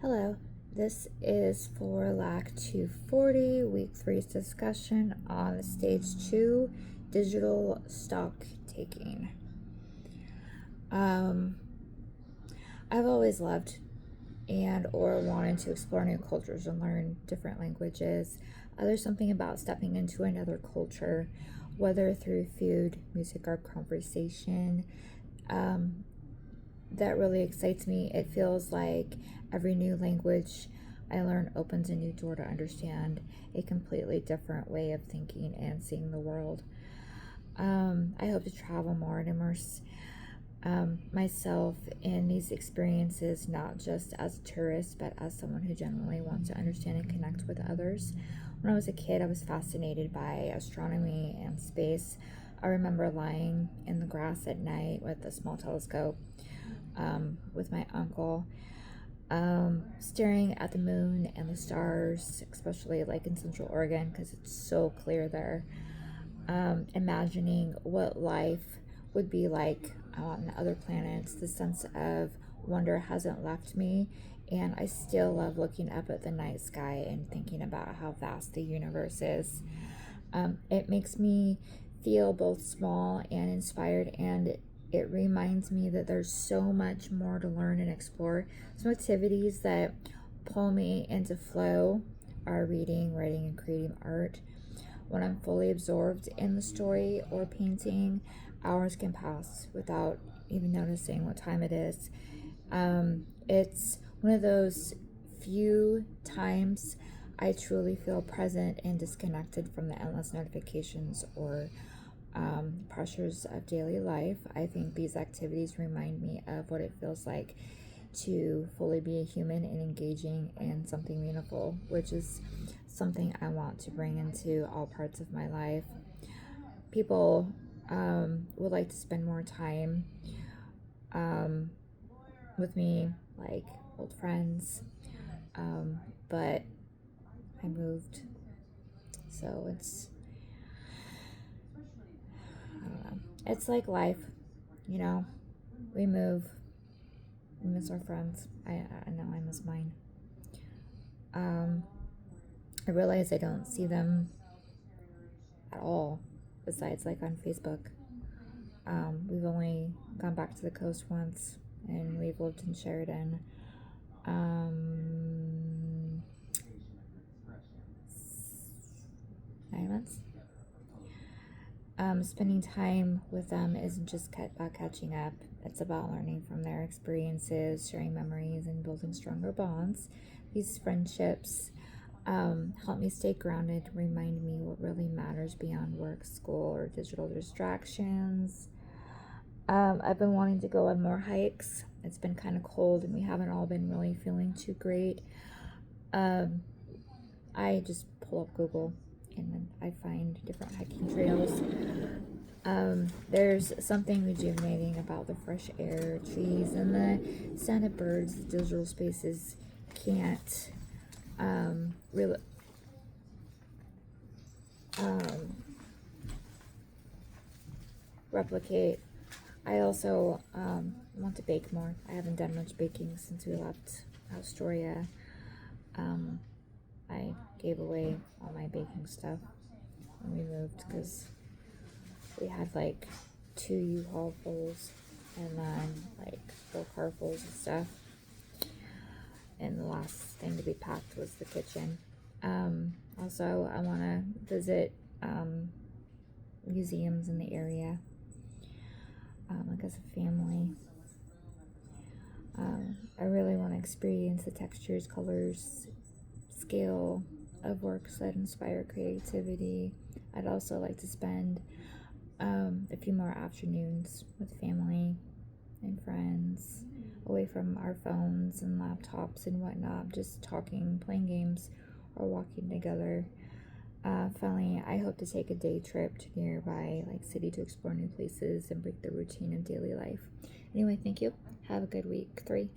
Hello, this is for Lacc240, week 3's discussion on stage 2, digital stock taking. I've always loved or wanted to explore new cultures and learn different languages. There's something about stepping into another culture, whether through food, music, or conversation, that really excites me. It feels like every new language I learn opens a new door to understand a completely different way of thinking and seeing the world. I hope to travel more and immerse myself in these experiences, not just as a tourist, but as someone who genuinely wants to understand and connect with others. When I was a kid, I was fascinated by astronomy and space. I remember lying in the grass at night with a small telescope with my uncle, staring at the moon and the stars, especially like in Central Oregon because it's so clear there. Imagining what life would be like on other planets. The sense of wonder hasn't left me, and I still love looking up at the night sky and thinking about how vast the universe is. It makes me feel both small and inspired, and it reminds me that there's so much more to learn and explore. Some activities that pull me into flow are reading, writing, and creating art. When I'm fully absorbed in the story or painting, hours can pass without even noticing what time it is. It's one of those few times I truly feel present and disconnected from the endless notifications or pressures of daily life. I think these activities remind me of what it feels like to fully be a human and engaging in something meaningful, which is something I want to bring into all parts of my life. People would like to spend more time with me, like old friends, but I moved, so I don't know. It's like life, you know. We move, we miss our friends. I know I miss mine. I realize I don't see them at all, besides like on Facebook. We've only gone back to the coast once, and we've lived in Sheridan. 9 months. Spending time with them isn't just about catching up. It's about learning from their experiences, sharing memories, and building stronger bonds. These friendships help me stay grounded, remind me what really matters beyond work, school, or digital distractions. I've been wanting to go on more hikes. It's been kind of cold, and we haven't all been really feeling too great. I just pull up Google and then I find different hiking trails. There's something rejuvenating about the fresh air, trees, and the sound of birds. The digital spaces can't really replicate. I also want to bake more. I haven't done much baking since we left Astoria. I gave away all my baking stuff when we moved because we had like 2 U-Haul fulls and then like 4 car fulls of stuff. And the last thing to be packed was the kitchen. Also, I want to visit museums in the area, like as a family. I really want to experience the textures, colors, scale of works that inspire creativity. I'd also like to spend a few more afternoons with family and friends, away from our phones and laptops and whatnot, just talking, playing games, or walking together. Finally, I hope to take a day trip to nearby city to explore new places and break the routine of daily life. Anyway, thank you. Have a good week 3.